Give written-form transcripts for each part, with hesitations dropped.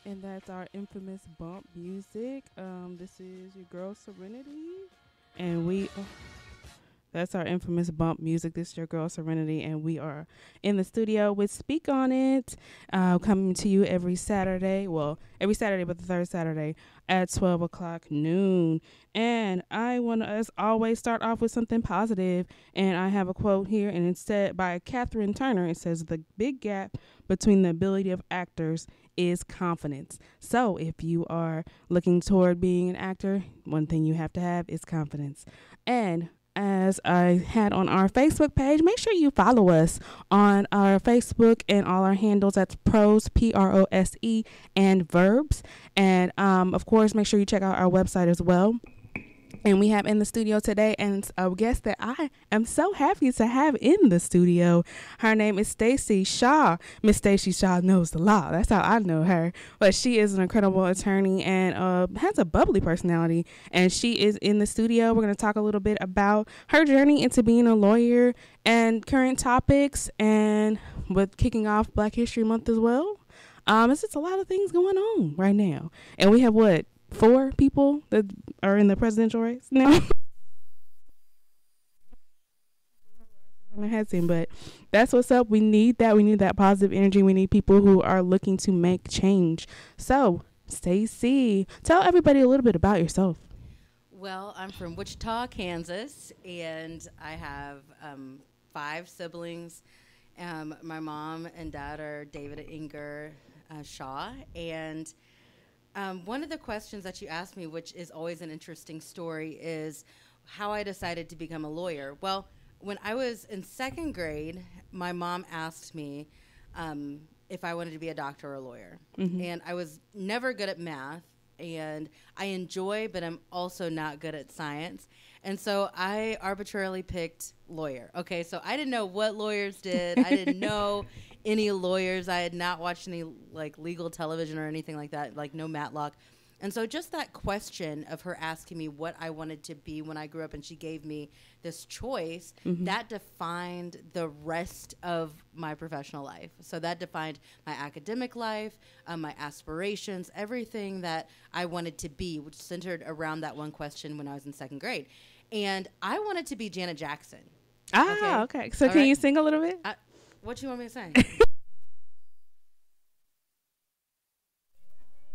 And that's our infamous bump music. This is your girl Serenity, and that's our infamous bump music. This is your girl Serenity, and we are in the studio with Speak On It, coming to you every Saturday. Well, every Saturday, but the third Saturday at 12 o'clock noon. And I want to, as always, start off with something positive. And I have a quote here, and it's said by Catherine Turner. It says, "The big gap between the ability of actors is confidence." So if you are looking toward being an actor, one thing you have to have is confidence. And as I had on our Facebook page, make sure you follow us on our Facebook and all our handles. That's Prose, Prose, and Verbs. And of course, make sure you check out our website as well. And we have in the studio today and a guest that I am so happy to have in the studio. Her name is Stacey Shaw. Miss Stacey Shaw knows the law. That's how I know her. But she is an incredible attorney and has a bubbly personality. And she is in the studio. We're going to talk a little bit about her journey into being a lawyer and current topics, and with kicking off Black History Month as well. It's just a lot of things going on right now. And we have 4 people that are in the presidential race now. But that's what's up. We need that. We need that positive energy. We need people who are looking to make change. So, Stacy, tell everybody a little bit about yourself. Well, I'm from Wichita, Kansas, and I have 5 siblings. My mom and dad are David and Inger Shaw, and one of the questions that you asked me, which is always an interesting story, is how I decided to become a lawyer. Well, when I was in 2nd grade, my mom asked me if I wanted to be a doctor or a lawyer. Mm-hmm. And I was never good at math, and I enjoy, but I'm also not good at science. And so I arbitrarily picked lawyer. Okay, so I didn't know what lawyers did. I didn't know any lawyers. I had not watched any legal television or anything like that, like no Matlock. And so just that question of her asking me what I wanted to be when I grew up, and she gave me this choice, mm-hmm. that defined the rest of my professional life. So that defined my academic life, my aspirations, everything that I wanted to be, which centered around that one question when I was in 2nd grade. And I wanted to be Janet Jackson. Okay. So can you sing a little bit? What do you want me to say?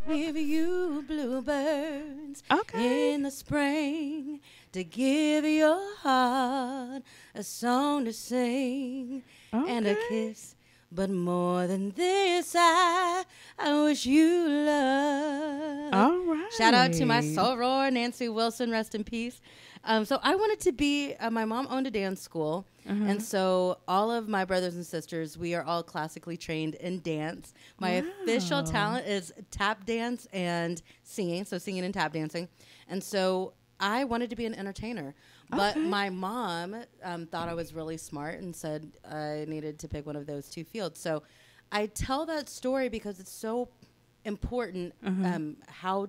Give you bluebirds in the spring, to give your heart a song to sing and a kiss. But more than this, I wish you love. All right. Shout out to my soror, Nancy Wilson, rest in peace. So I wanted to be, my mom owned a dance school. Uh-huh. And so all of my brothers and sisters, we are all classically trained in dance. My official talent is tap dance and singing. So singing and tap dancing. And so I wanted to be an entertainer. But my mom thought I was really smart and said I needed to pick one of those 2 fields. So I tell that story because it's so important how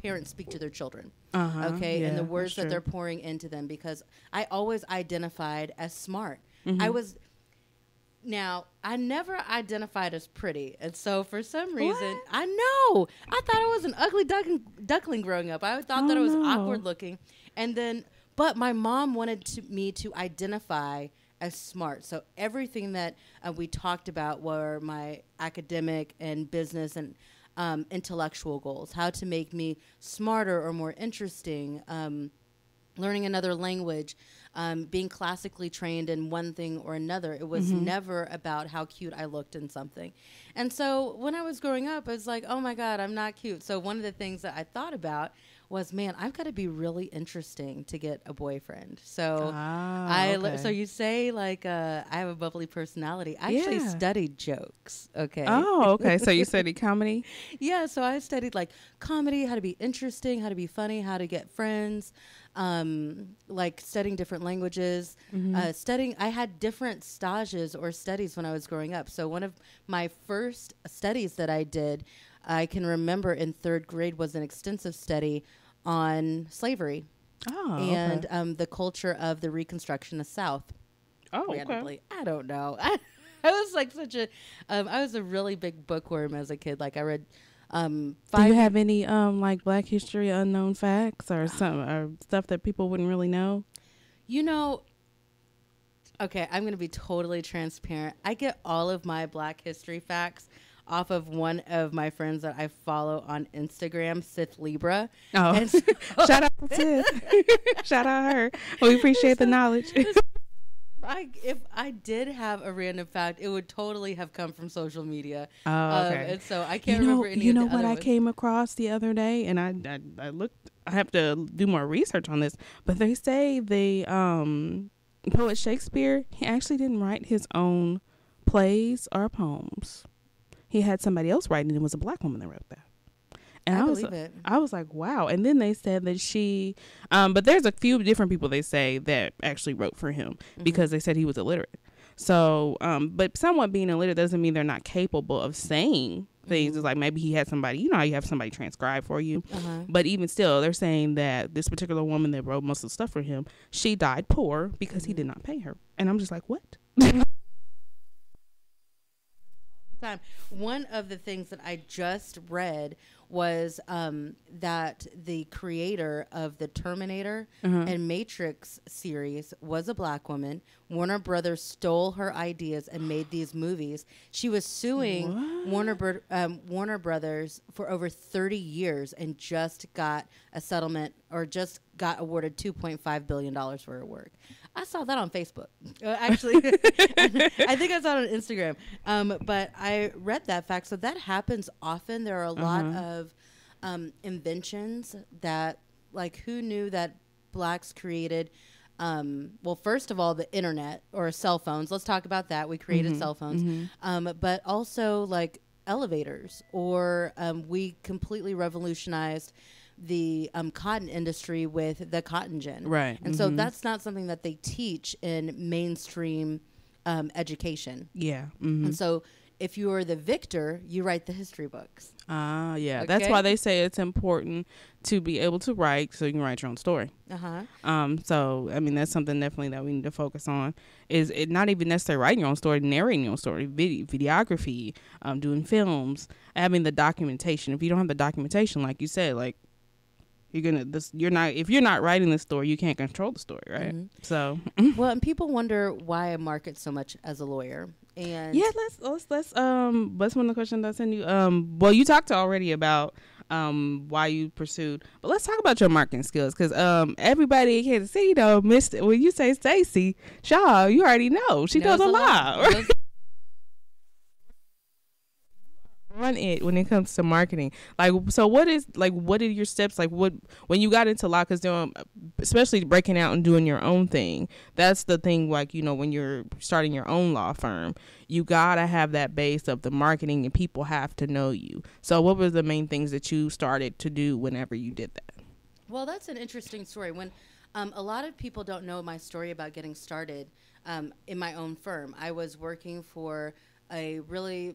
parents speak to their children. And the words that they're pouring into them, because I always identified as smart. Mm-hmm. I never identified as pretty. And so for some reason, I thought I was an ugly duckling growing up. I thought that I was awkward looking. And then, but my mom wanted me to identify as smart. So everything that we talked about were my academic and business and intellectual goals, how to make me smarter or more interesting, learning another language, being classically trained in one thing or another. It was never about how cute I looked in something. And so when I was growing up, I was like, oh my God, I'm not cute. So one of the things that I thought about was, man, I've got to be really interesting to get a boyfriend. So so you say I have a bubbly personality. I actually studied jokes. Okay. Oh, okay. So you studied comedy? Yeah. So I studied comedy, how to be interesting, how to be funny, how to get friends, studying different languages, I had different stages or studies when I was growing up. So one of my first studies that I did, I can remember in 3rd grade, was an extensive study on slavery and the culture of the Reconstruction of the South. Randomly. I don't know. I was I was a really big bookworm as a kid. I read Do you have any like Black History unknown facts or some or stuff that people wouldn't really know? You know, okay, I'm going to be totally transparent. I get all of my Black history facts off of one of my friends that I follow on Instagram, Sith Libra. Oh, And so, shout out to Sith. Shout out her. We appreciate the knowledge. if I did have a random fact, it would totally have come from social media. Oh, okay. And so I can't remember any You of know the what other I ones. came across the other day, and I looked. I have to do more research on this, but they say the poet Shakespeare, he actually didn't write his own plays or poems. He had somebody else write it. It was a Black woman that wrote that. And I was believe it. I was like, wow. And then they said that she, but there's a few different people they say that actually wrote for him because they said he was illiterate. So, but someone being illiterate doesn't mean they're not capable of saying things. It's like maybe he had somebody, you know how you have somebody transcribe for you. But even still, they're saying that this particular woman that wrote most of the stuff for him, she died poor because he did not pay her. And I'm just like, what? Time. One of the things that I just read was that the creator of the Terminator and Matrix series was a Black woman. Warner Brothers stole her ideas and made these movies. She was suing Warner Brothers for over 30 years and just got a settlement or just got awarded $2.5 billion for her work. I saw that on Facebook. Actually, I think I saw it on Instagram. But I read that fact. So that happens often. There are a lot of inventions that, like, who knew that Blacks created, well, first of all, the internet or cell phones. Let's talk about that. We created cell phones. But also, like, elevators, or we completely revolutionized the cotton industry with the cotton gin. Right. And so that's not something that they teach in mainstream education. Yeah. And so if you are the victor, you write the history books. Ah, yeah. Okay. That's why they say it's important to be able to write so you can write your own story. So, I mean, that's something definitely that we need to focus on. Is it not even necessarily writing your own story, narrating your own story, videography, doing films, having the documentation. If you don't have the documentation, like you said, like, if you're not writing the story, you can't control the story, right? So well, and people wonder why I market so much as a lawyer. And yeah, let's what's one of the questions I sent you? Well, you talked already about why you pursued, but let's talk about your marketing skills, because everybody in Kansas City though missed it. When you say Stacey Shaw, you already know she does a lot. On it when it comes to marketing, like, so what are your steps, like, what when you got into law, because especially breaking out and doing your own thing, that's the thing, like, you know, when you're starting your own law firm, you gotta have that base of the marketing and people have to know you. So what were the main things that you started to do whenever you did that? Well, that's an interesting story. When a lot of people don't know my story about getting started in my own firm. I was working for a really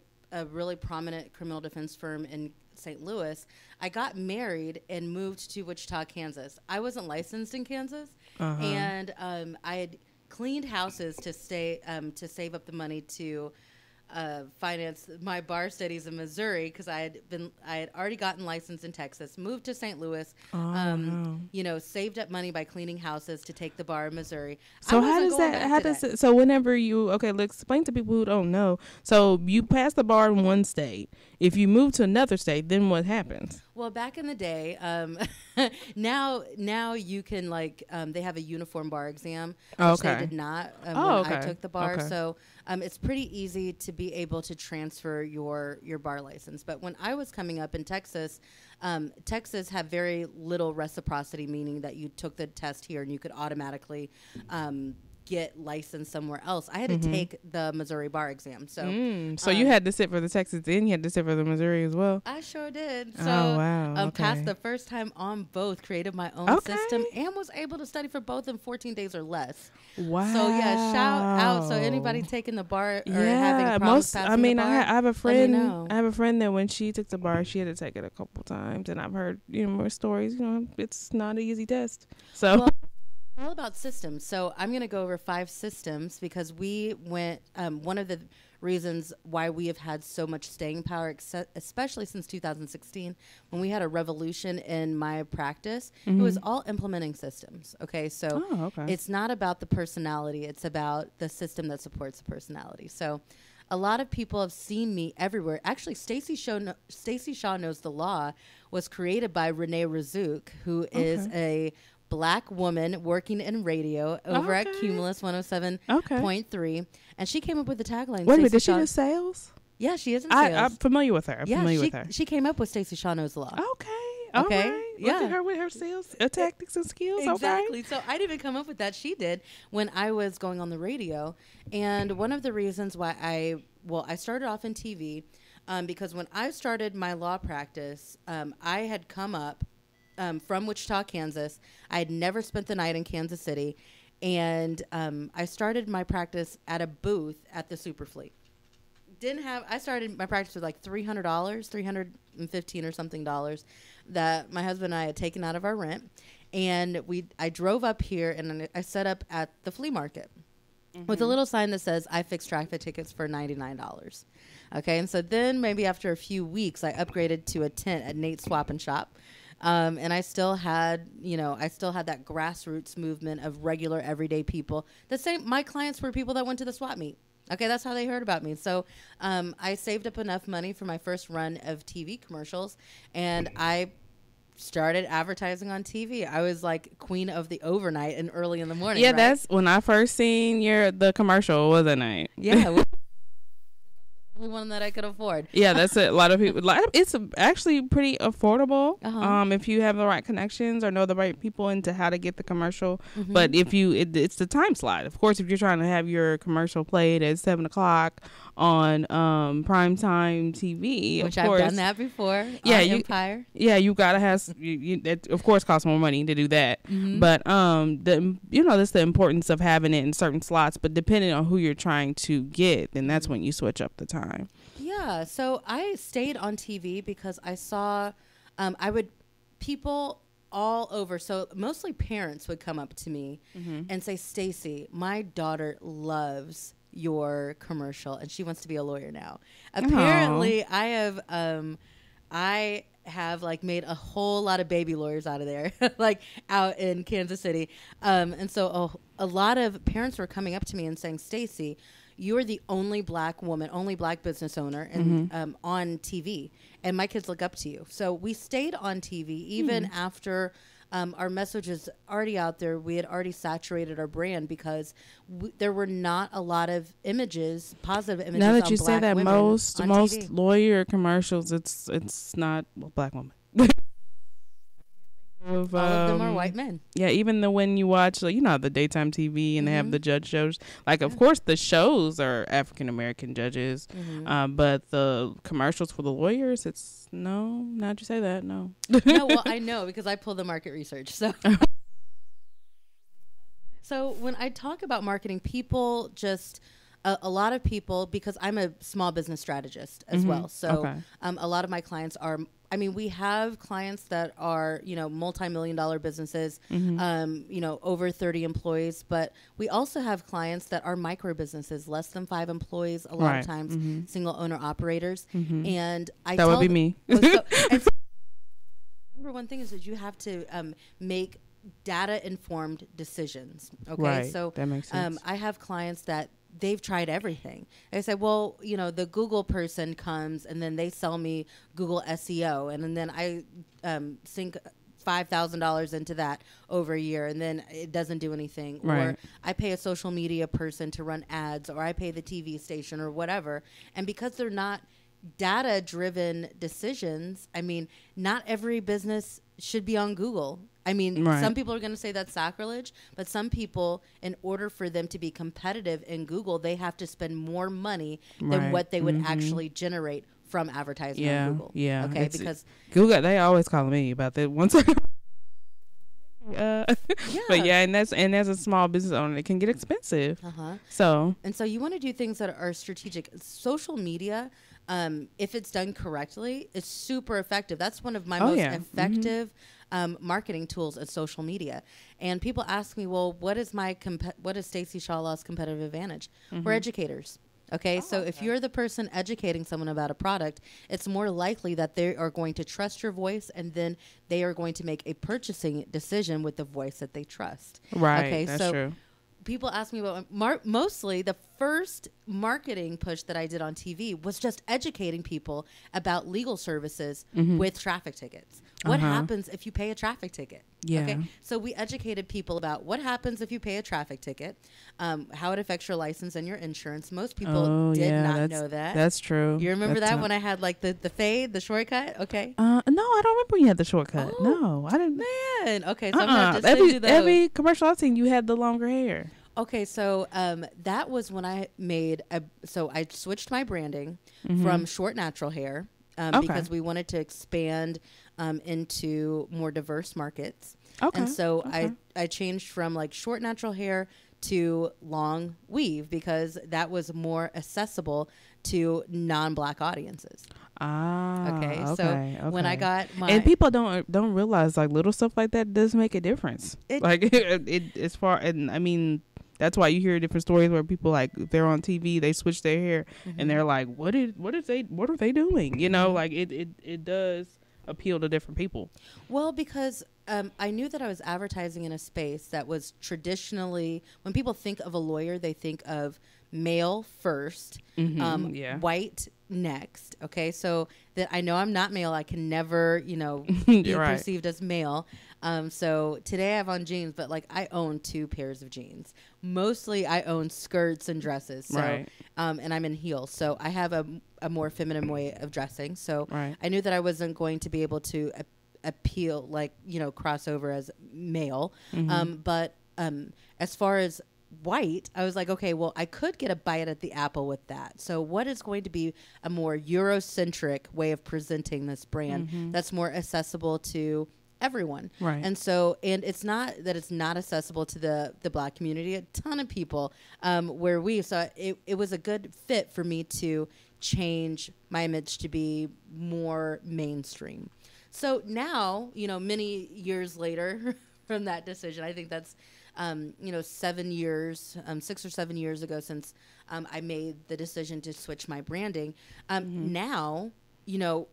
prominent criminal defense firm in St. Louis. I got married and moved to Wichita, Kansas. I wasn't licensed in Kansas, and I had cleaned houses to save up the money to finance my bar studies in Missouri, because I had already gotten licensed in Texas, moved to St. Louis, you know, saved up money by cleaning houses to take the bar in Missouri. So so whenever let's explain to people who don't know. So you pass the bar in one state. If you move to another state, then what happens? Well, back in the day, now you can, like, they have a uniform bar exam, which they did not when I took the bar. Okay. So it's pretty easy to be able to transfer your bar license. But when I was coming up in Texas, Texas had very little reciprocity, meaning that you took the test here and you could automatically get licensed somewhere else. I had to take the Missouri bar exam. So so you had to sit for the Texas, then you had to sit for the Missouri as well? I sure did. So wow. passed the first time on both, created my own system, and was able to study for both in 14 days or less. Wow. So yeah, shout out. So anybody taking the bar or having problems passing the bar, I have a let me know. friend that when she took the bar, she had to take it a couple times, and I've heard more stories. It's not an easy test. So. Well, All about systems. So I'm going to go over 5 systems because we went, one of the reasons why we have had so much staying power, especially since 2016, when we had a revolution in my practice, it was all implementing systems. Okay. So it's not about the personality. It's about the system that supports the personality. So a lot of people have seen me everywhere. Actually, Stacey Shaw Knows the Law was created by Renee Razouk, who is a Black woman working in radio over at Cumulus 107.3. And she came up with the tagline. Wait a minute, did she do sales? Yeah, she is in sales. I'm familiar with her. Familiar with her. She came up with Stacey Shaw Knows the Law. Okay. Right. Yeah. Look at her with her sales tactics and skills. Exactly. Okay. So I didn't even come up with that. She did when I was going on the radio. And one of the reasons why I started off in TV because when I started my law practice, I had come up from Wichita, Kansas. I had never spent the night in Kansas City. And I started my practice at a booth at the Superfleet. I started my practice with like $300, $315 or something that my husband and I had taken out of our rent. And I drove up here and I set up at the flea market with a little sign that says, I fix traffic tickets for $99. Okay. And so then maybe after a few weeks, I upgraded to a tent at Nate's Swap and Shop. And I still had that grassroots movement of regular everyday people. My clients were people that went to the swap meet. Okay, that's how they heard about me. So I saved up enough money for my first run of TV commercials, and I started advertising on TV. I was like queen of the overnight and early in the morning. Yeah, right? That's when I first seen the commercial, wasn't it? Yeah. Only one that I could afford. Yeah, that's it. A lot of people. It's actually pretty affordable if you have the right connections or know the right people into how to get the commercial. But if it's the time slot. Of course, if you're trying to have your commercial played at 7:00 on primetime TV, which of course, I've done that before. Yeah, Empire. Yeah, you gotta have. It of course costs more money to do that. But that's the importance of having it in certain slots. But depending on who you're trying to get, then that's when you switch up the time. Yeah, so I stayed on TV because I saw people all over. So mostly parents would come up to me and say, Stacy, my daughter loves your commercial and she wants to be a lawyer now. Apparently I have like made a whole lot of baby lawyers out of there, like out in Kansas City. And so a lot of parents were coming up to me and saying, Stacy, you're the only Black woman, only Black business owner on TV. And my kids look up to you. So we stayed on TV even after our message is already out there. We had already saturated our brand because there were not a lot of positive images. Now that you say that, most lawyer commercials, it's not Black woman. All of them are white men. Yeah, even when you watch, the daytime TV and they have the judge shows. Like, of course, the shows are African American judges, but the commercials for the lawyers, it's no. How'd you say that? No. No, well, I know because I pull the market research. So when I talk about marketing, people just a lot of people, because I'm a small business strategist as well. So a lot of my clients are. We have clients that are, multi-million-dollar businesses, over 30 employees, but we also have clients that are micro businesses, less than 5 employees, a lot of times single owner operators. And that would be me. Number one thing is that you have to make data-informed decisions. Okay, right. So that makes sense. I have clients that they've tried everything. They say, well, the Google person comes and then they sell me Google SEO, and then I sink $5,000 into that over a year, and then it doesn't do anything. Right. Or I pay a social media person to run ads, or I pay the TV station or whatever. And because they're not data-driven decisions, not every business should be on Google. Some people are going to say that's sacrilege, but some people, in order for them to be competitive in Google, they have to spend more money than what they would actually generate from advertising on Google. Yeah. Okay. Because Google, they always calling me about that. Once But yeah, and as a small business owner, it can get expensive. So you want to do things that are strategic. Social media, if it's done correctly, is super effective. That's one of my most effective marketing tools is social media. And people ask me, well, what is Stacey Shaw's competitive advantage? We're educators. Okay, so if you're the person educating someone about a product, it's more likely that they are going to trust your voice, and then they are going to make a purchasing decision with the voice that they trust. Right, okay, that's so true. People ask me about mostly the first marketing push that I did on TV was just educating people about legal services with traffic tickets. What happens if you pay a traffic ticket? Yeah. Okay. So we educated people about what happens if you pay a traffic ticket, how it affects your license and your insurance. Most people did not know that. That's true. You remember that when I had like the fade, the shortcut? Okay. No, I don't remember you had the shortcut. Oh, no, I didn't. Man. Okay. So I'm going to have to send you those. Every commercial I've seen, you had the longer hair. Okay, so that was when I I switched my branding from short natural hair because we wanted to expand into more diverse markets. Okay. And so I changed from like short natural hair to long weave because that was more accessible to non-Black audiences. Okay. So when I got my and people don't realize like little stuff like that does make a difference. It as far and I mean. That's why you hear different stories where people like they're on TV, they switch their hair, and they're like, "What are they doing?" You know, like it does appeal to different people. Well, because I knew that I was advertising in a space that was traditionally, when people think of a lawyer, they think of male first, white next. Okay, so that I know I'm not male. I can never, be perceived as male. So today I have on jeans, but like I own 2 pairs of jeans. Mostly I own skirts and dresses. So, and I'm in heels. So I have a more feminine way of dressing. So I knew that I wasn't going to be able to appeal, cross over as male. But as far as white, I was like, okay, well, I could get a bite at the apple with that. So what is going to be a more Eurocentric way of presenting this brand that's more accessible to everyone? Right. And so, and it's not that it's not accessible to the Black community. A ton of people so it was a good fit for me to change my image to be more mainstream. So now, many years later from that decision, I think that's 7 years, 6 or 7 years ago since I made the decision to switch my branding. Now,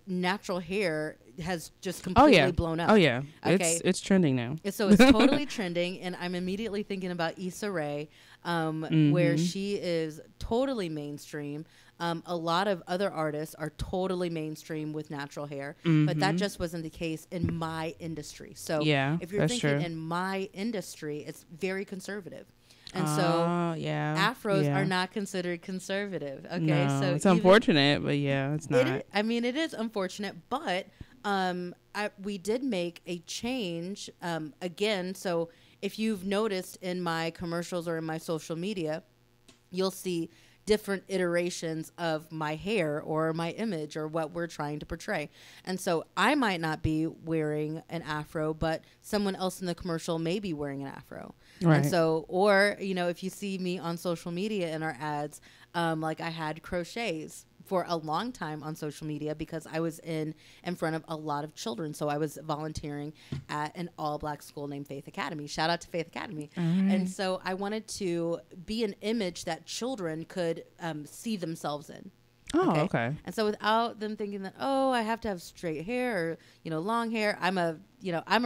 natural hair has just completely blown up. Oh yeah. Okay. It's trending now. So it's totally trending, and I'm immediately thinking about Issa Rae, where she is totally mainstream. A lot of other artists are totally mainstream with natural hair, but that just wasn't the case in my industry. So if you're thinking in my industry, it's very conservative. And so afros are not considered conservative. Okay, no, so it's unfortunate, but it's not. It is unfortunate, but we did make a change again. So if you've noticed in my commercials or in my social media, you'll see different iterations of my hair or my image or what we're trying to portray. And so I might not be wearing an afro, but someone else in the commercial may be wearing an afro. Right. And so, or, if you see me on social media in our ads, like I had crochets for a long time on social media because I was in front of a lot of children. So I was volunteering at an all-Black school named Faith Academy. Shout out to Faith Academy. And so I wanted to be an image that children could see themselves in. Oh, okay. And so without them thinking that, I have to have straight hair or, long hair, I'm a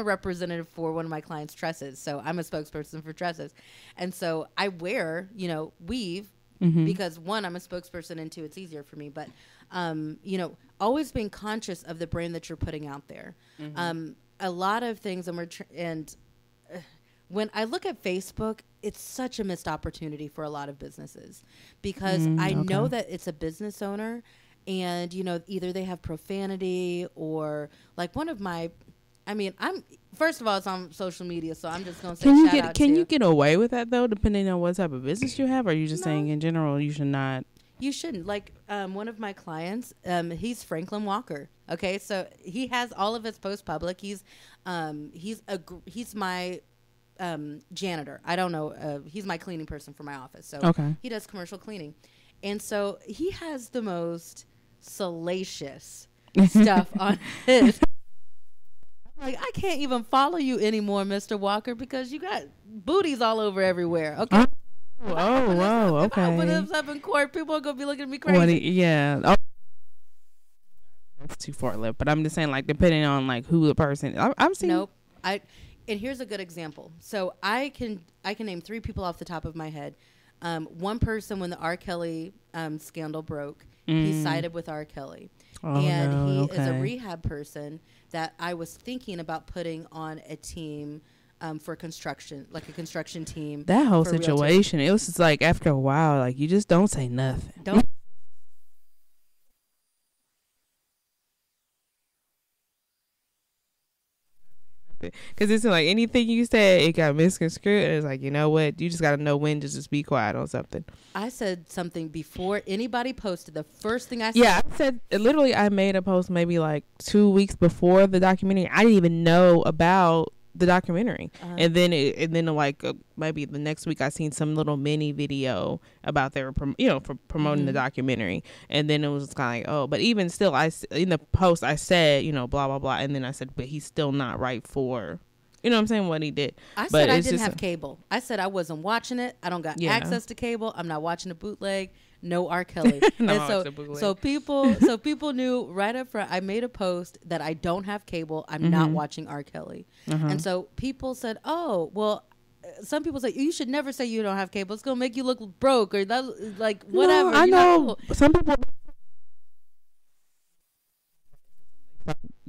representative for one of my clients' tresses. So I'm a spokesperson for tresses. And so I wear, weave, because one, I'm a spokesperson, and two, it's easier for me. But, always being conscious of the brand that you're putting out there. A lot of things, when I look at Facebook, it's such a missed opportunity for a lot of businesses because I know that it's a business owner, and either they have profanity or like one of my. First of all, it's on social media, so I'm just going to say Can you get away with that, though, depending on what type of business you have? Or are you just saying in general you should not? You shouldn't. Like one of my clients, he's Franklin Walker. Okay, so he has all of his posts public. He's my janitor. I don't know. He's my cleaning person for my office. So Okay. he does commercial cleaning, and so he has the most salacious stuff on his. Like, I can't even follow you anymore, Mr. Walker, because you got booties all over everywhere. Okay. Oh, wow. If I open Okay. this up in court, people are gonna be looking at me crazy. Yeah. Oh, that's too far left. But I'm just saying, like, depending on like who the person. I'm seeing. Nope. And here's a good example. So I can name 3 people off the top of my head. One person, when the R. Kelly scandal broke, he sided with R. Kelly. Oh, And no, he is a okay. rehab person that I was thinking about putting on a team for construction, like a construction team. That whole for realtors. situation, it was just like after a while, like you just don't say nothing. Don't. Because it's like anything you said, it got misconstrued. And it's like, you know what? You just got to know when to just be quiet on something. I said something before anybody posted. The first thing I said. Yeah, I said, literally, I made a post maybe like 2 weeks before the documentary. I didn't even know about the documentary. And then like maybe the next week I seen some little mini video about their for promoting the documentary, and then it was kind of like, oh, but even still, in the post I said, blah blah blah, and then I said, but he's still not right for what I'm saying, what he did. I But said I it's didn't just have cable. I said I wasn't watching it. I don't got access to cable. I'm not watching the bootleg. No R. Kelly. No, and so people knew right up front. I made a post that I don't have cable. I'm not watching R. Kelly. And so people said, oh, well, some people say you should never say you don't have cable. It's gonna make you look broke or that, like whatever. No, I know some people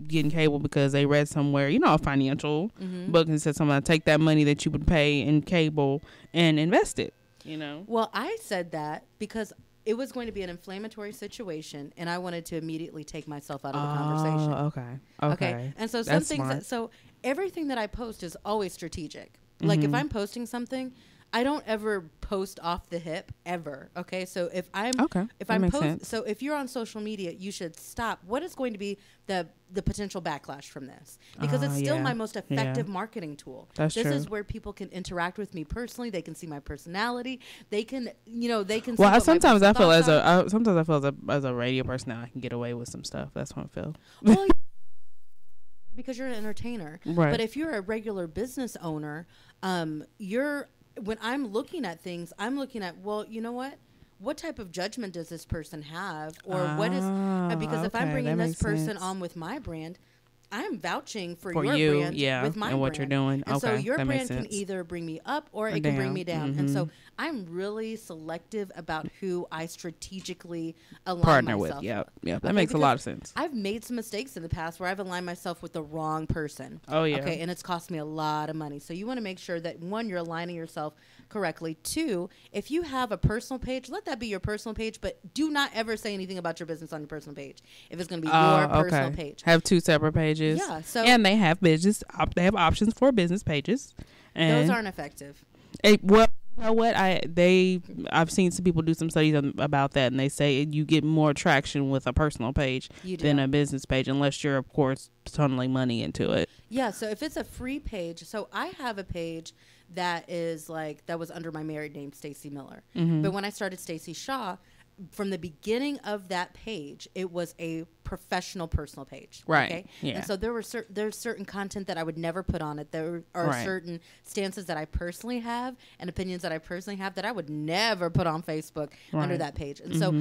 getting cable because they read somewhere, a financial book, and said something, take that money that you would pay in cable and invest it. Well, I said that because it was going to be an inflammatory situation, and I wanted to immediately take myself out of the conversation. Okay. And so That's some things. So everything that I post is always strategic. Like if I'm posting something, I don't ever post off the hip ever. Okay. So if if you're on social media, you should stop. What is going to be the potential backlash from this? Because it's still my most effective marketing tool. That's this true. is where people can interact with me personally. They can see my personality. They can, they can. Well, see sometimes I feel as a radio person now, I can get away with some stuff. That's what I feel. Well, because you're an entertainer. Right. But if you're a regular business owner, when I'm looking at things, I'm looking at, well, you know what type of judgment does this person have, or what is because if I'm bringing this person on with my brand, I'm vouching for your you, brand with my and what brand. you're doing. And so your that brand makes can sense. either bring me up or it can bring me down. And so I'm really selective about who I strategically align partner myself with. Yeah, that makes a lot of sense. I've made some mistakes in the past where I've aligned myself with the wrong person. Oh yeah. Okay, and it's cost me a lot of money. So you want to make sure that 1, you're aligning yourself correctly. 2, if you have a personal page, let that be your personal page, but do not ever say anything about your business on your personal page. If it's going to be your personal page, have 2 separate pages. Yeah. So and they have they have options for business pages. And those aren't effective. Well, you know what? I've seen some people do some studies about that, and they say you get more traction with a personal page than a business page, unless you're, of course, tunneling money into it. Yeah. So if it's a free page, so I have a page that was under my married name, Stacey Miller. But when I started Stacey Shaw, from the beginning of that page, it was a professional personal page. Right. Okay? Yeah. And so there's certain content that I would never put on it. There are certain stances that I personally have and opinions that I personally have that I would never put on Facebook under that page. And so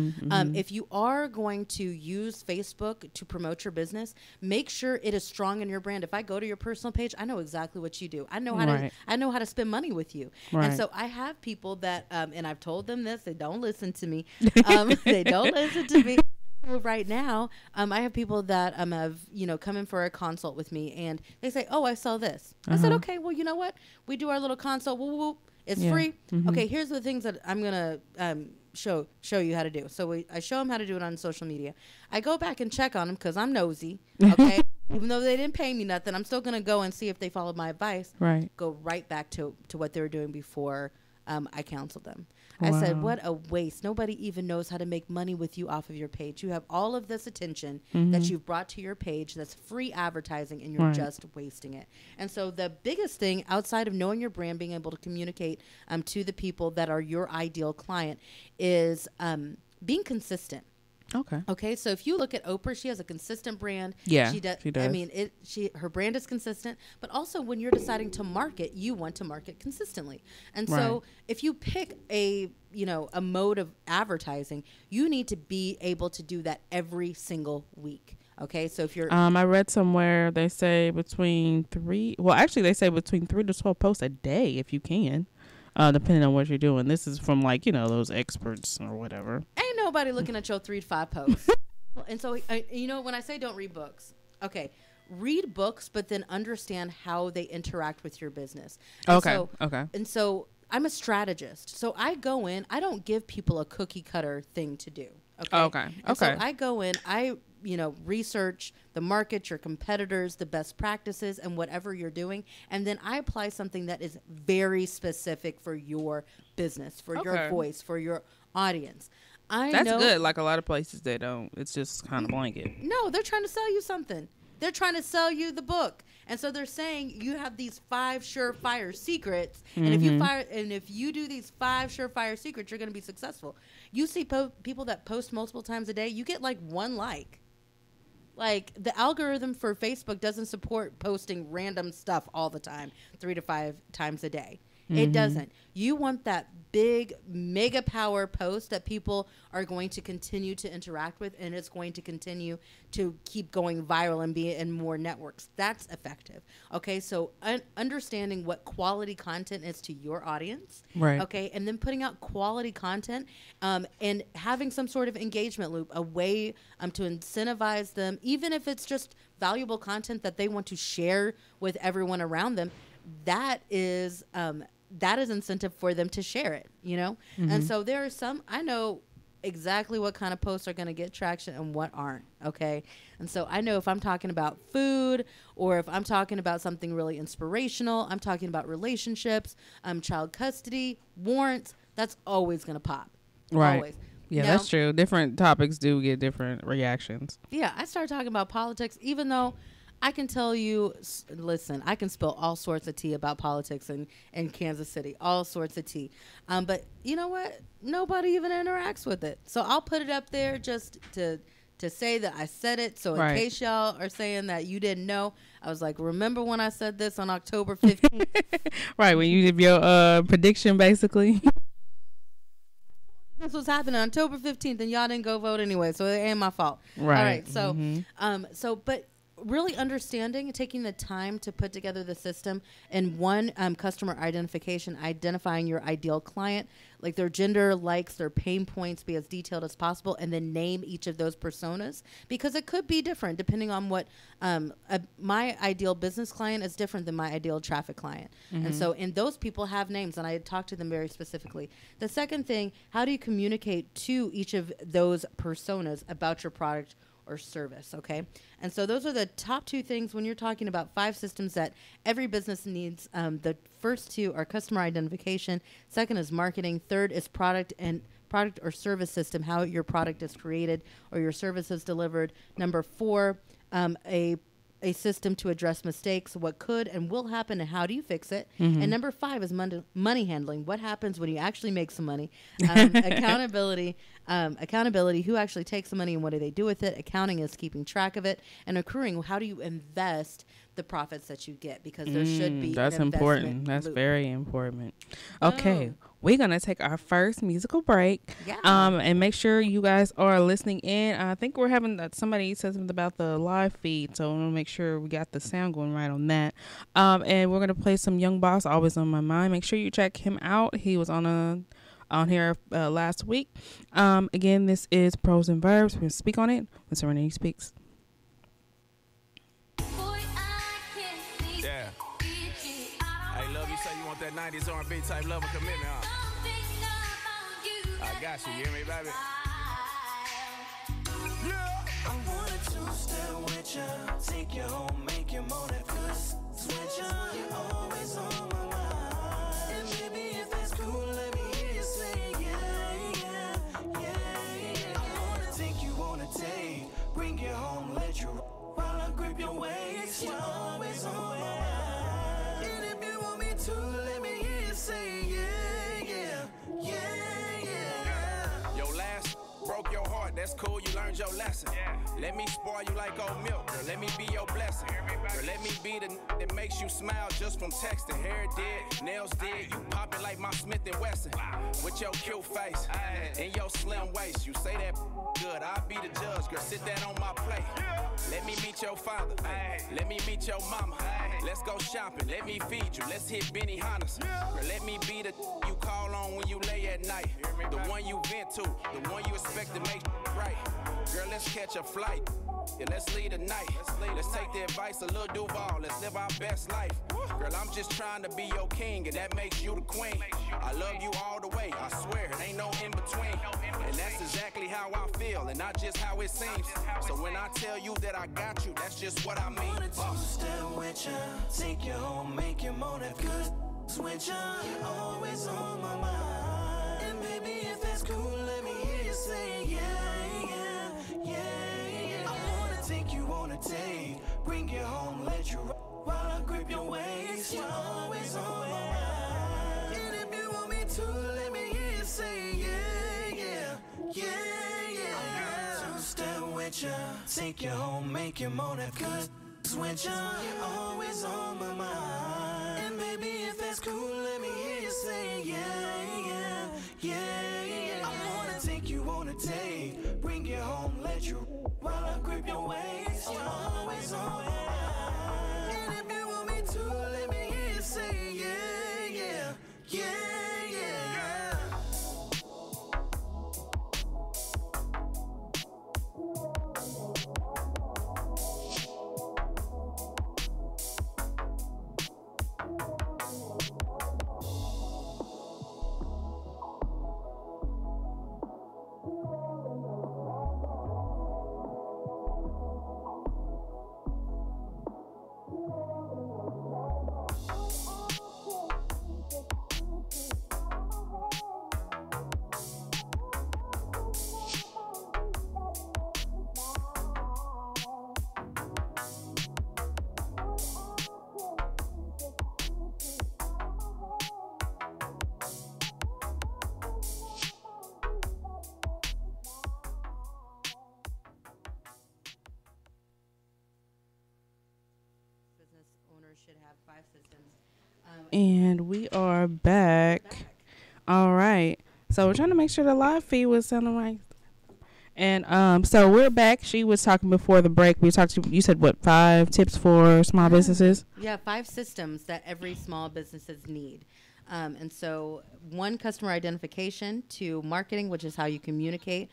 if you are going to use Facebook to promote your business, make sure it is strong in your brand. If I go to your personal page, I know exactly what you do. I know how to spend money with you. Right. And so I have people that and I've told them this, they don't listen to me. They don't listen to me. Right now, I have people that have come in for a consult with me, and they say, "Oh, I saw this." I said, "Okay, well, you know what? We do our little consult. Whoop, whoop. It's free. Okay, here's the things that I'm gonna show you how to do." So I show them how to do it on social media. I go back and check on them because I'm nosy. Okay, even though they didn't pay me nothing, I'm still gonna go and see if they followed my advice. Right. Go right back to what they were doing before I counseled them. I said, Wow. what a waste. Nobody even knows how to make money with you off of your page. You have all of this attention that you've brought to your page that's free advertising, and you're Right. just wasting it. And so the biggest thing outside of knowing your brand, being able to communicate to the people that are your ideal client is being consistent. Okay. Okay, so if you look at Oprah, she has a consistent brand. Yeah, she does. she does. I mean, her brand is consistent, but also when you're deciding to market, you want to market consistently. And so Right. if you pick a mode of advertising, you need to be able to do that every single week. Okay, so if you're I read somewhere they say between 3. Well, actually, they say between 3 to 12 posts a day if you can, depending on what you're doing. This is from those experts or whatever. ain't nobody looking at your 3 to 5 posts. And so, when I say don't read books, okay, read books, but then understand how they interact with your business. And Okay. So, Okay. And so I'm a strategist. So I go in, I don't give people a cookie cutter thing to do. Okay. Okay. And so Okay. I go in, I research the market, your competitors, the best practices, and whatever you're doing. And then I apply something that is very specific for your business, for your Okay. voice, for your audience. That's good. Like a lot of places, they don't. It's just kind of blanket. No, they're trying to sell you something. They're trying to sell you the book. And so they're saying you have these 5 surefire secrets. And if you do these 5 surefire secrets, you're going to be successful. You see people that post multiple times a day, you get like 1 like. Like the algorithm for Facebook doesn't support posting random stuff all the time, 3 to 5 times a day. It doesn't. You want that big mega power post that people are going to continue to interact with, and it's going to continue to keep going viral and be in more networks. That's effective. Okay, so understanding what quality content is to your audience. Right. Okay, and then putting out quality content and having some sort of engagement loop, a way to incentivize them, even if it's just valuable content that they want to share with everyone around them. That is incentive for them to share it, And so there are some, I know exactly what kind of posts are going to get traction and what aren't. Okay. And so I know if I'm talking about food, or if I'm talking about something really inspirational, I'm talking about relationships, child custody, warrants, that's always going to pop. Right. Always. Yeah, Now, that's true. Different topics do get different reactions. Yeah. I started talking about politics, even though I can tell you, listen, I can spill all sorts of tea about politics in Kansas City, all sorts of tea. But you know what? Nobody even interacts with it. So I'll put it up there just to say that I said it. So in case y'all are saying that you didn't know, I was like, remember when I said this on October 15th? Right, when you did your prediction, basically. This was happening on October 15th, and y'all didn't go vote anyway, so it ain't my fault. Right. All right, so, but really understanding, taking the time to put together the system, and one, customer identification, identifying your ideal client, like their gender, likes, their pain points, be as detailed as possible, and then name each of those personas, because it could be different depending on what my ideal business client is different than my ideal traffic client. And so, and those people have names, and I talked to them very specifically. The second thing, how do you communicate to each of those personas about your product or service? Okay. And so those are the top 2 things when you're talking about 5 systems that every business needs. The first 2 are customer identification. Second is marketing. Third is product or service system, how your product is created or your service is delivered. Number 4, a system to address mistakes, what could and will happen, and how do you fix it. And number 5 is money handling. What happens when you actually make some money? Accountability, who actually takes the money and what do they do with it? Accounting is keeping track of it. And accruing, how do you invest the profits that you get? Because there should be That's an important. That's loop. very important. Okay, we're gonna take our first musical break. Yeah. And make sure you guys are listening in. I think we're having somebody said something about the live feed, so I want to make sure we got the sound going right on that. And we're gonna play some Young Boss, Always on My Mind. Make sure you check him out. He was on here last week. Again, this is Prose and Verbs. We're gonna speak on it when Serenity speaks. Yeah. Hey, love, you say you want that 90s R&B type love and commitment, huh? I got you hear me, baby? Yeah. I wanted to stay with you, take you home, make you more than first. Switch on, you're always on my mind. And maybe if it's cool, let me hear you say yeah. wanna take. Bring you home, let you while I grip your waist. You're always on my mind. And if you want me to, let me hear you say yeah, yeah, yeah, yeah. Your last broke your heart, that's cool, you learned your lesson. Let me spoil you like old milk, girl, let me be your blessing. Girl, let me be the that makes you smile just from texting. Hair did, nails did, you poppin' like my Smith & Wesson. With your cute face and your slim waist, you say that good, I'll be the judge, girl, sit that on my plate. Let me meet your father, let me meet your mama. Let's go shopping, let me feed you, let's hit Benihana's. Girl, let me be the you call on when you lay at night. The one you vent to, the one you expect to make right. Girl, let's catch a flight. Yeah, let's lead the night. Let's take the advice of Lil Duval. Let's live our best life. Girl, I'm just trying to be your king, and that makes you the queen. I love you all the way. I swear, it ain't no in between. And that's exactly how I feel, and not just how it seems. So when I tell you that I got you, that's just what I mean. Wanna two-step with ya, take you home, make you more that good switch ya. You're always on my mind. And baby, if that's cool, let me hear you say yeah, yeah, yeah, yeah. I wanna take you on a date, bring you home, let you rock while I grip your waist. You're always on my mind. And if you want me to, let me hear you say yeah, yeah, yeah, yeah. Two-step with ya, take you home, make you more that good switch ya. You're always on my mind. And baby, if that's cool, let me hear you say yeah, yeah, yeah, yeah. I wanna take you on a date, bring you home, let you while I grip your waist. You're always on my mind. And if you want me to, let me hear you say yeah, yeah, yeah, yeah. Business owners should have 5 systems. And we are back. All right. So we're trying to make sure the live feed was sounding right. And so we're back. She was talking before the break. We talked to you said what, 5 tips for small businesses? Yeah, 5 systems that every small businesses need. And so 1, customer identification, 2, marketing, which is how you communicate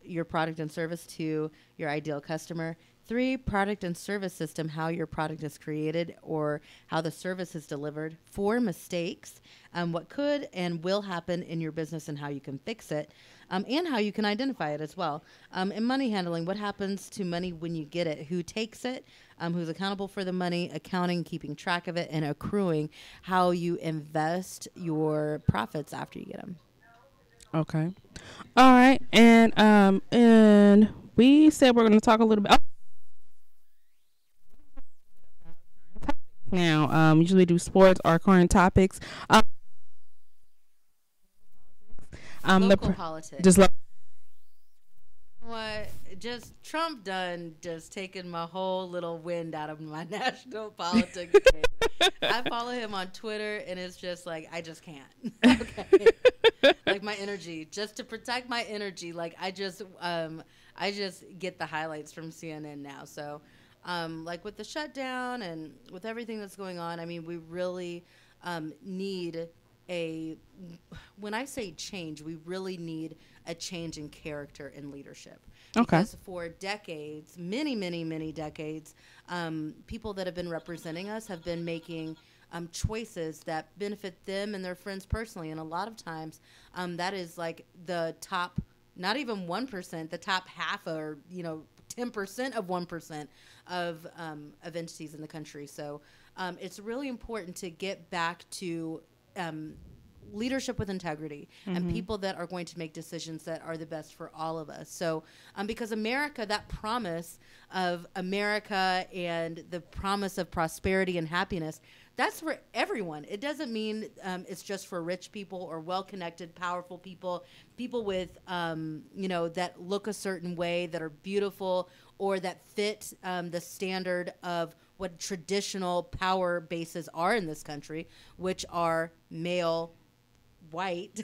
your product and service to your ideal customer. 3, product and service system, how your product is created or how the service is delivered. 4, mistakes, what could and will happen in your business and how you can fix it, and how you can identify it as well. And money handling, what happens to money when you get it, who takes it, who's accountable for the money, accounting, keeping track of it, and accruing, how you invest your profits after you get them. Okay. All right. And we said we're going to talk a little bit. Now, usually do sports or current topics. Local politics. Just What? Just Trump done just taking my whole little wind out of my national politics game. I follow him on Twitter, and it's just like, I just can't. Okay. Like my energy, just to protect my energy. Like I just get the highlights from CNN now. So, like with the shutdown and with everything that's going on, I mean, we really need when I say change, we really need a change in character and leadership. Okay. Because for decades, many, many, many decades, people that have been representing us have been making choices that benefit them and their friends personally. And a lot of times that is like the top, not even 1%, the top half or, 10% of 1% of entities in the country. So it's really important to get back to leadership with integrity and people that are going to make decisions that are the best for all of us. So because America, that promise of America and the promise of prosperity and happiness, that's for everyone. It doesn't mean it's just for rich people or well-connected, powerful people, people with, that look a certain way, that are beautiful, or that fit the standard of what traditional power bases are in this country, which are male, white,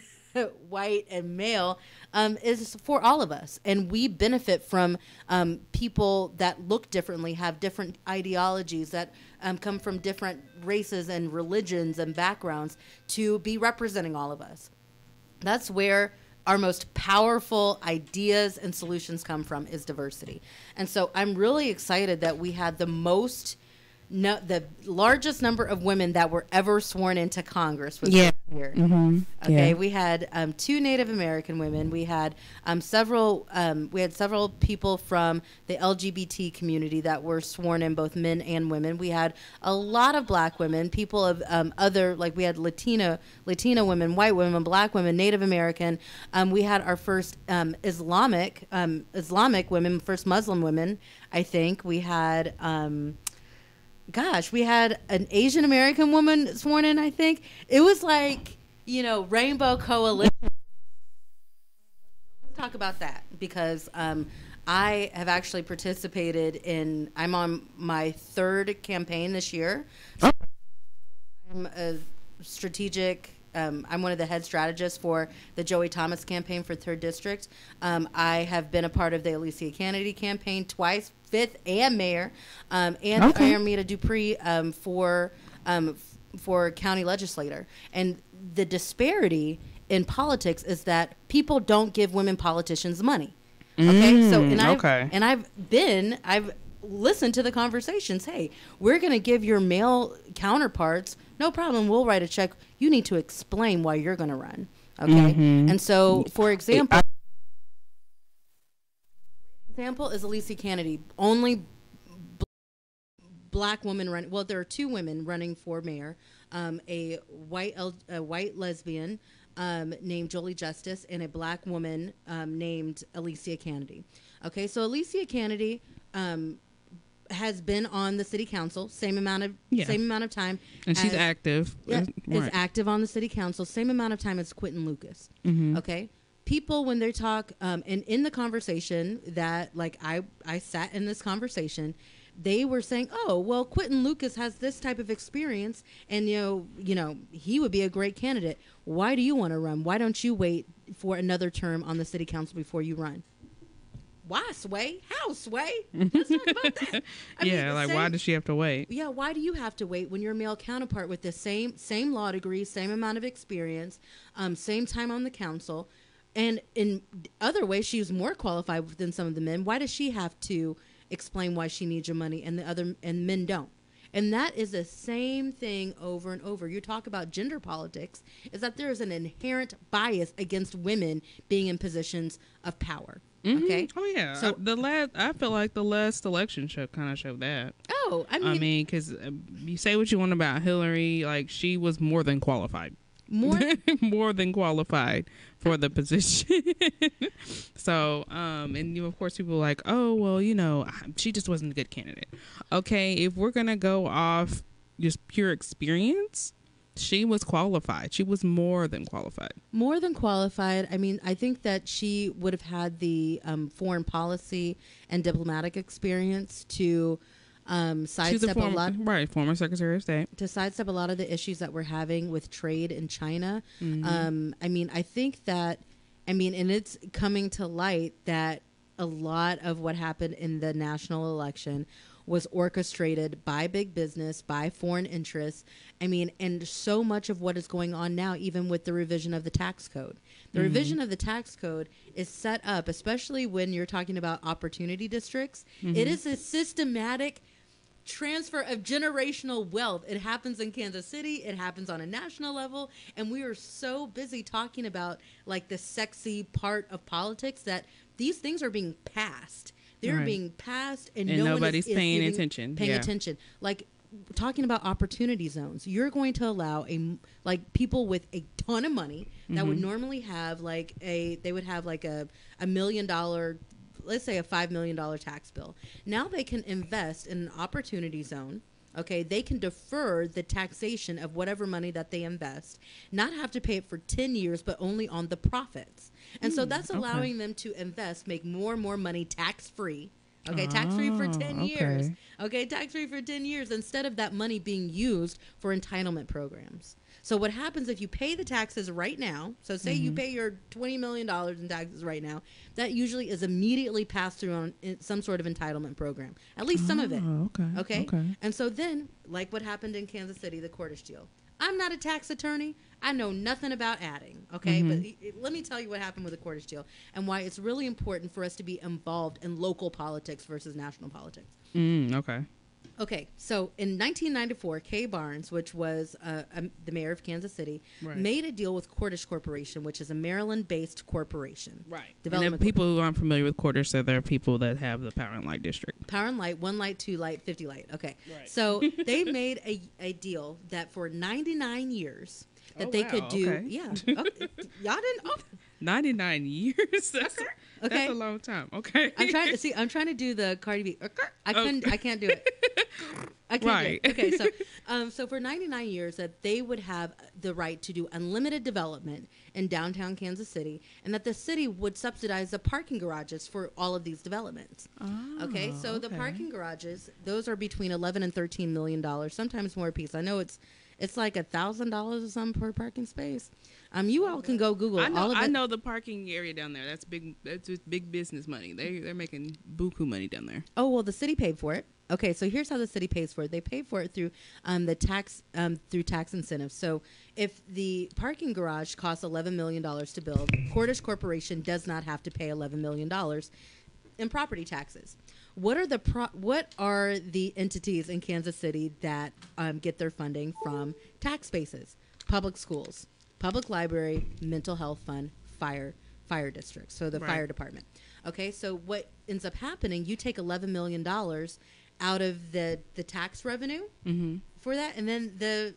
white and male, is for all of us. And we benefit from people that look differently, have different ideologies, that come from different races and religions and backgrounds, to be representing all of us. That's where our most powerful ideas and solutions come from, is diversity. And so I'm really excited that we had the largest number of women that were ever sworn into Congress was here. Okay, we had 2 Native American women. We had several people from the LGBT community that were sworn in, both men and women. We had a lot of black women, people of we had Latina women, white women, black women, Native American. We had our first Islamic women, first Muslim women, I think. We had we had an Asian American woman sworn in, I think. It was like, Rainbow Coalition. Let's talk about that, because I have actually participated I'm on my 3rd campaign this year. So I'm a strategic, I'm one of the head strategists for the Joey Thomas campaign for 3rd District. I have been a part of the Alicia Kennedy campaign twice, 5th and mayor, and Armida Dupree for county legislator. And the disparity in politics is that people don't give women politicians money. Okay, so I've listened to the conversations. Hey, we're going to give your male counterparts, no problem, we'll write a check. You need to explain why you're going to run. Okay, and so, for example, is Alicia Kennedy, only black woman running. Well, there are 2 women running for mayor, a white lesbian named Jolie Justice, and a black woman named Alicia Kennedy. Okay, so Alicia Kennedy has been on the city council, same amount of time, and she's active. Is active on the city council, same amount of time as Quentin Lucas. Okay. People, when they talk, and in the conversation that, I sat in this conversation, they were saying, oh, well, Quentin Lucas has this type of experience, and, he would be a great candidate. Why do you want to run? Why don't you wait for another term on the city council before you run? Why, Sway? How, Sway? Let's talk about that. Why does she have to wait? Yeah, why do you have to wait when your male counterpart with the same law degree, same amount of experience, same time on the council, and in other ways, she's more qualified than some of the men. Why does she have to explain why she needs your money and men don't? And that is the same thing over and over. You talk about gender politics, is that there is an inherent bias against women being in positions of power. Okay. Oh yeah. So I feel like the last election kind of showed that. Oh, I mean, because you say what you want about Hillary, she was more than qualified. More than qualified for the position. So, and of course people are like, oh, well, she just wasn't a good candidate. Okay, if we're going to go off just pure experience, she was qualified. She was more than qualified. More than qualified. I mean, I think that she would have had the foreign policy and diplomatic experience to sidestep a lot. Right, former Secretary of State. To sidestep a lot of the issues that we're having with trade in China. I think that, and it's coming to light that a lot of what happened in the national election was orchestrated by big business, by foreign interests. And so much of what is going on now, even with the revision of the tax code. The revision of the tax code is set up, especially when you're talking about opportunity districts. It is a systematic transfer of generational wealth. It happens in Kansas City. It happens on a national level. And we are so busy talking about the sexy part of politics that these things are being passed. They're being passed, and no nobody's one is paying attention. Paying attention. talking about opportunity zones, you're going to allow people with a ton of money that would normally have they would have like a $1 million, let's say a $5 million tax bill. Now they can invest in an opportunity zone. Okay, they can defer the taxation of whatever money that they invest, not have to pay it for 10 years, but only on the profits. And so that's allowing them to invest, make more and more money tax-free. Okay, tax-free for 10 years. Okay, tax-free for 10 years instead of that money being used for entitlement programs. So what happens if you pay the taxes right now, so say you pay your $20 million in taxes right now, that usually is immediately passed through on some sort of entitlement program, at least some of it. Okay. And so then, like what happened in Kansas City, the Cordish deal. I'm not a tax attorney. I know nothing about adding, okay? But let me tell you what happened with the Cordish deal and why it's really important for us to be involved in local politics versus national politics. Okay, so in 1994, Kay Barnes, which was the mayor of Kansas City, made a deal with Cordish Corporation, which is a Maryland-based corporation. Right. And people who aren't familiar with Cordish, so they're people that have the Power and Light district. Power and Light, 1 light, 2 light, 50 light. Okay. Right. So they made a deal that for 99 years that they could do. Okay. Yeah. Y'all didn't. 99 years. That's a long time. Okay. I'm trying to do the Cardi B. I can't do it. I can't do it. Okay. So for 99 years that they would have the right to do unlimited development in downtown Kansas City, and that the city would subsidize the parking garages for all of these developments. Okay. So the parking garages, those are between $11 and $13 million, sometimes more a piece. I know it's like $1,000 or something per parking space. You all can go Google all of it. I know the parking area down there. That's big. That's just big business money. They're making buku money down there. Oh well, the city paid for it. Okay, so here's how the city pays for it. They pay for it through the tax through tax incentives. So if the parking garage costs $11 million to build, Cordish Corporation does not have to pay $11 million in property taxes. What are the entities in Kansas City that get their funding from tax bases? Public schools, public library, mental health fund, fire districts, so the fire department. Okay, so what ends up happening, you take $11 million out of the tax revenue for that, and then the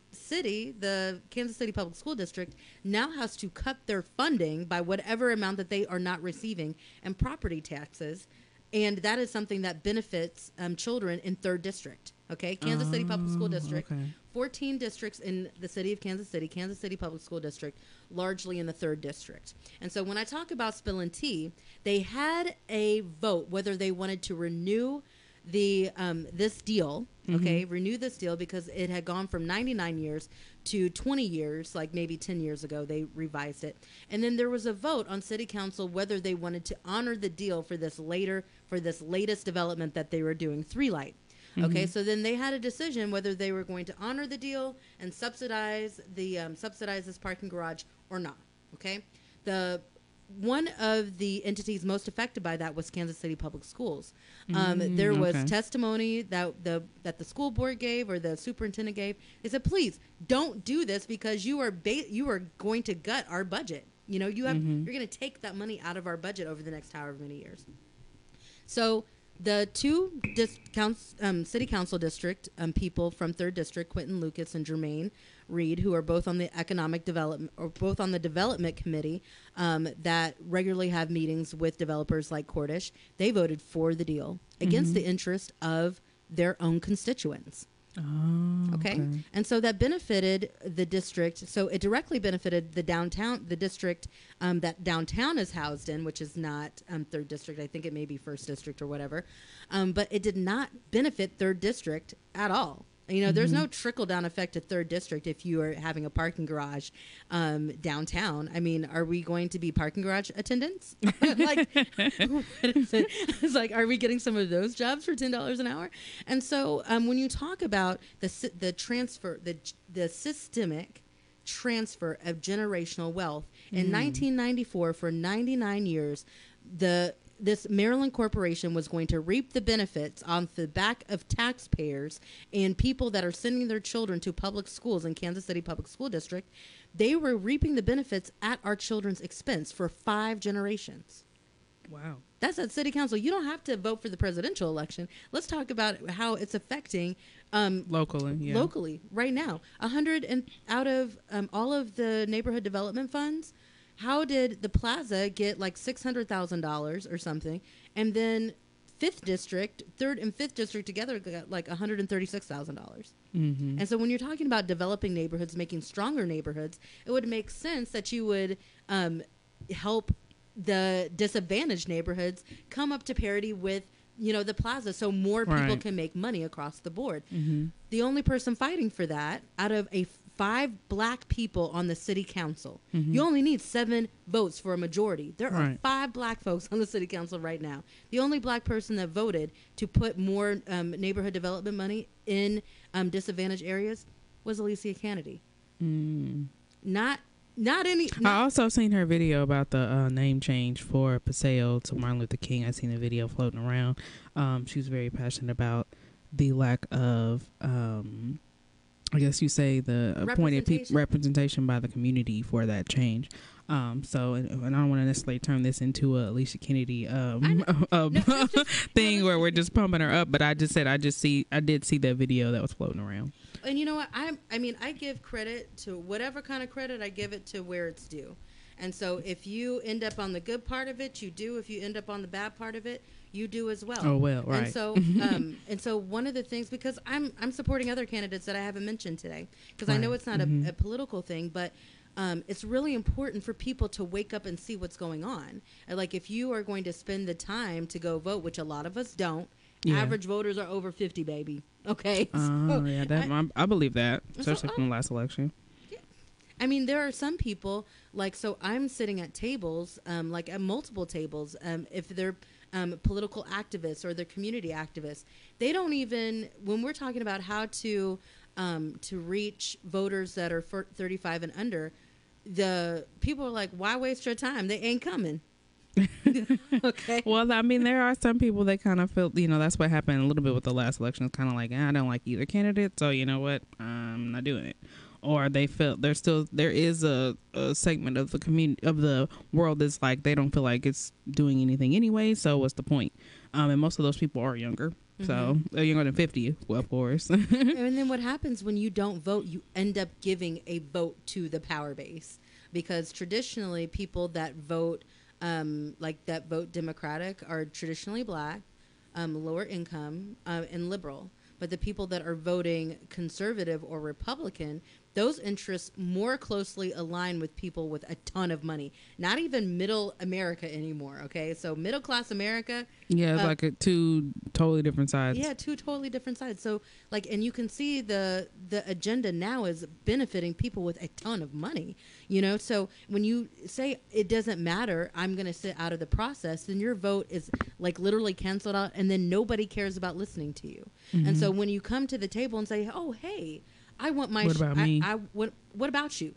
Kansas City Public School District now has to cut their funding by whatever amount that they are not receiving in property taxes. And that is something that benefits children in 3rd District. Okay, Kansas City Public School District, 14 districts in the city of Kansas City Public School District, largely in the 3rd District. And so when I talk about spilling tea, they had a vote whether they wanted to renew this deal, renew this deal because it had gone from 99 years to 20 years, like maybe 10 years ago, they revised it. And then there was a vote on city council whether they wanted to honor the deal for this latest development that they were doing, 3 light. Okay, so then they had a decision whether they were going to honor the deal and subsidize this parking garage or not. Okay, one of the entities most affected by that was Kansas City Public Schools. There was testimony that the school board gave or the superintendent gave. They said, please don't do this because you are going to gut our budget. You know, you're going to take that money out of our budget over the next however many years. So the two city council district people from 3rd District, Quentin Lucas and Jermaine Reed, who are both on the economic development or both on the development committee that regularly have meetings with developers like Cordish, they voted for the deal against the interest of their own constituents. Okay. And so that benefited the district. So it directly benefited the district that downtown is housed in, which is not 3rd District. I think it may be 1st District or whatever. But it did not benefit 3rd District at all. You know, there's no trickle-down effect to 3rd District if you are having a parking garage downtown. I mean, are we going to be parking garage attendants? It's like, are we getting some of those jobs for $10 an hour? And so when you talk about the systemic transfer of generational wealth, in 1994, for 99 years, this Maryland corporation was going to reap the benefits on the back of taxpayers and people that are sending their children to public schools in Kansas City Public School District. They were reaping the benefits at our children's expense for 5 generations. Wow. That's at city council. You don't have to vote for the presidential election. Let's talk about how it's affecting locally right now. 100 and out of all of the neighborhood development funds, how did the plaza get like $600,000 or something, and then third and fifth district together got like $136,000. And so when you're talking about developing neighborhoods, making stronger neighborhoods, it would make sense that you would help the disadvantaged neighborhoods come up to parity with, you know, the plaza, so more people can make money across the board. The only person fighting for that out of 5 black people on the city council, you only need 7 votes for a majority. There are 5 black folks on the city council right now. The only black person that voted to put more neighborhood development money in disadvantaged areas was Alicia Kennedy. Not any. I also seen her video about the name change for Paseo to Martin Luther King. I seen a video floating around. She was very passionate about the lack of, I guess you say, the appointed representation by the community for that change. So, and I don't want to necessarily turn this into a Alicia Kennedy thing where we're just pumping her up. But I just said I did see that video that was floating around. And you know what? I give credit to whatever kind of credit, I give it to where it's due. And so if you end up on the good part of it, you do. If you end up on the bad part of it, you do as well. Oh, well, right. And so one of the things, because I'm supporting other candidates that I haven't mentioned today, because I know it's not a political thing, but it's really important for people to wake up and see what's going on. And like, if you are going to spend the time to go vote, which a lot of us don't, average voters are over 50, baby. Okay. I believe that, especially from the last election. I mean, there are some people, like, so I'm sitting at tables, like at multiple tables, if they're political activists or they're community activists, they don't even, when we're talking about how to reach voters that are 35 and under, the people are like, why waste your time? They ain't coming. Okay. Well, I mean, there are some people that kind of feel, you know, that's what happened a little bit with the last election. It's kind of like, I don't like either candidate, so you know what, I'm not doing it. Or they feel there is a segment of the community, of the world, that's like they don't feel like it's doing anything anyway, so what's the point? And most of those people are younger. So they're younger than 50, well, of course. And then what happens when you don't vote? You end up giving a vote to the power base, because traditionally people that vote vote Democratic are traditionally black, lower income, and liberal. But the people that are voting conservative or Republican, those interests more closely align with people with a ton of money. Not even middle America anymore, okay? So middle class America. Yeah, like two totally different sides. Yeah, 2 totally different sides. So, like, and you can see the agenda now is benefiting people with a ton of money, you know? So when you say it doesn't matter, I'm going to sit out of the process, then your vote is, like, literally canceled out, and then nobody cares about listening to you. And so when you come to the table and say, oh, hey, I want my. What about me? What about you?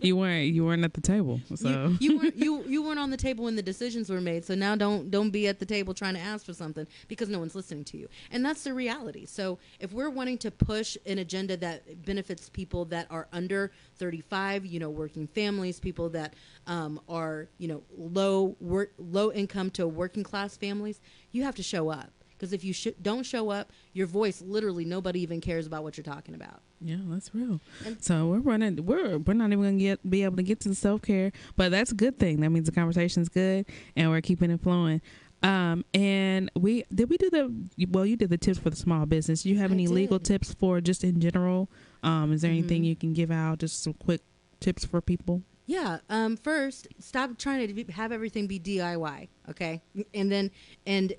You weren't at the table, so you weren't on the table when the decisions were made. So now don't be at the table trying to ask for something because no one's listening to you, and that's the reality. So if we're wanting to push an agenda that benefits people that are under 35, you know, working families, people that are, you know, low income to working class families, you have to show up. Because if you don't show up, your voice, literally nobody even cares about what you're talking about. Yeah, that's real. And so we're not even gonna be able to get to the self-care, but that's a good thing. That means the conversation's good and we're keeping it flowing. And you did the tips for the small business. Do you have any legal tips for just in general? Is there anything you can give out? Just some quick tips for people? Yeah. First, stop trying to have everything be DIY. Okay. And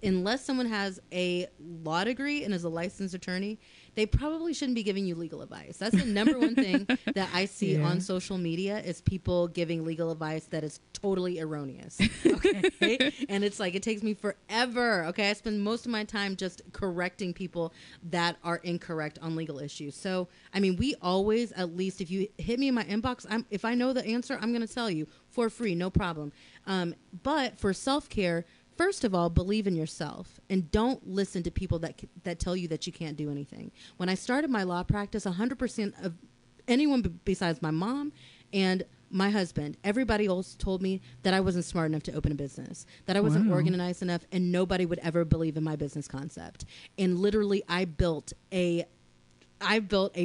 unless someone has a law degree and is a licensed attorney, they probably shouldn't be giving you legal advice. That's the number one thing that I see on social media is people giving legal advice that is totally erroneous. Okay. And it's like, it takes me forever. Okay. I spend most of my time just correcting people that are incorrect on legal issues. So, I mean, we always, at least if you hit me in my inbox, if I know the answer, I'm going to tell you for free, no problem. But for self-care, first of all, believe in yourself and don't listen to people that tell you that you can't do anything. When I started my law practice, 100% of anyone besides my mom and my husband, everybody else told me that I wasn't smart enough to open a business, that I wasn't organized enough, and nobody would ever believe in my business concept. And literally, I built a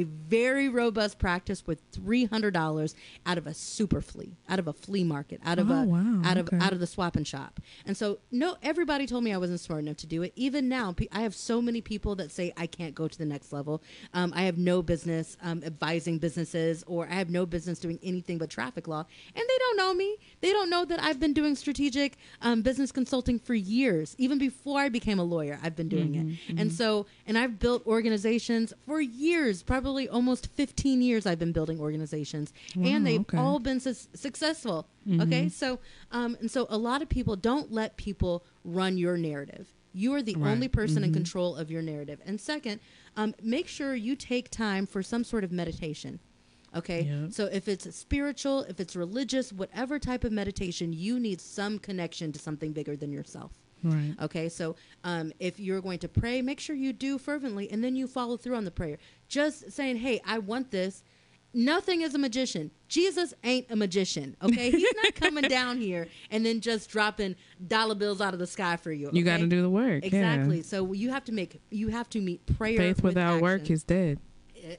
very robust practice with $300 out of a super flea, out of a flea market, out of out of the swap and shop. And so, no, everybody told me I wasn't smart enough to do it. Even now, I have so many people that say I can't go to the next level. I have no business advising businesses, or I have no business doing anything but traffic law. And they don't know me. They don't know that I've been doing strategic business consulting for years. Even before I became a lawyer, I've been doing it. And so, and I've built organizations for years, probably almost 15 years I've been building organizations, and they've all been successful. Okay. So, and so a lot of people don't let people run your narrative. You are the only person in control of your narrative. And second, make sure you take time for some sort of meditation. Okay. Yep. So if it's spiritual, if it's religious, whatever type of meditation, you need some connection to something bigger than yourself. Right. Okay. So if you're going to pray, make sure you do fervently, and then you follow through on the prayer. Just saying, hey, I want this. Nothing is a magician. Jesus ain't a magician. Okay. He's not coming down here and then just dropping dollar bills out of the sky for you. Okay? You got to do the work. Exactly. Yeah. So you have to meet prayer. Faith without work is dead.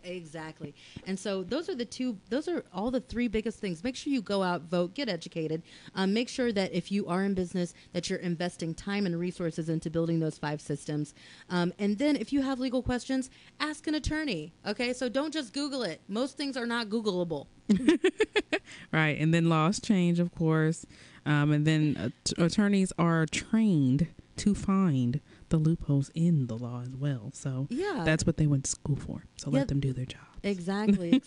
Exactly. And so those are all the three biggest things. Make sure you go out, vote, get educated. Make sure that if you are in business, that you're investing time and resources into building those 5 systems. And then if you have legal questions, ask an attorney. Okay. So don't just Google it. Most things are not Googleable. Right. And then laws change, of course. And then attorneys are trained to find the loopholes in the law as well. So that's what they went to school for. So let them do their job. Exactly.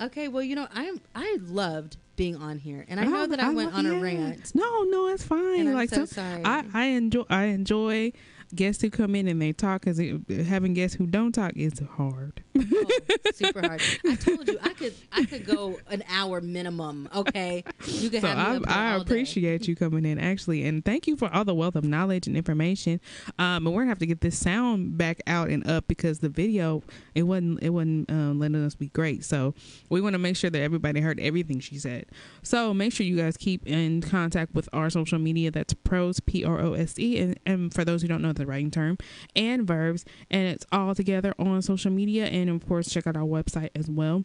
Okay, well, I loved being on here, and I know that I went on a rant. No, it's fine. And I'm so sorry. I enjoy guests who come in and they talk, because having guests who don't talk is hard. Oh, super hard. I told you I could go an hour minimum. Okay, you can have me up I appreciate you coming in, actually, and thank you for all the wealth of knowledge and information. And we're gonna have to get this sound back out and up, because the video it wasn't letting us be great. So we want to make sure that everybody heard everything she said. So make sure you guys keep in contact with our social media. That's Prose, Prose, and for those who don't know the writing term, and Verbs, and it's all together on social media. And of course, check out our website as well.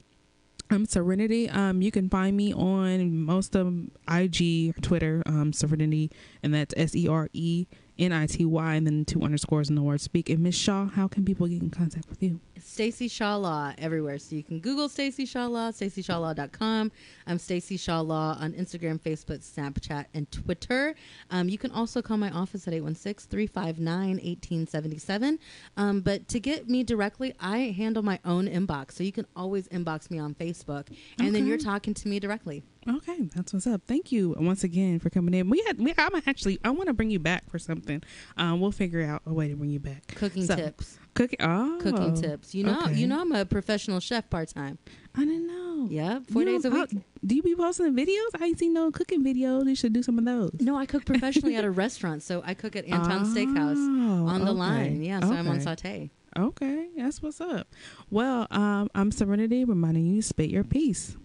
I'm Serenity. You can find me on most of IG, Twitter, Serenity, and that's SERENITY, and then 2 underscores in the word speak. And Miss Shaw, how can people get in contact with you? Stacey Shaw Law everywhere. So you can Google Stacey Shaw Law, StaceyShawLaw.com. I'm Stacey Shaw Law on Instagram, Facebook, Snapchat, and Twitter. You can also call my office at 816-359-1877. But to get me directly, I handle my own inbox. So you can always inbox me on Facebook, and then you're talking to me directly. Okay, that's what's up. Thank you once again for coming in. I want to bring you back for something. We'll figure out a way to bring you back. Cooking tips. Cooking tips. You know, I'm a professional chef part-time. I didn't know. Yeah, 4 days a week. Do you be posting videos? I ain't seen no cooking videos. You should do some of those. No, I cook professionally at a restaurant. So I cook at Anton's Steakhouse on the line. Yeah, so I'm on saute. Okay, that's what's up. Well, I'm Serenity, reminding you, spit your piece.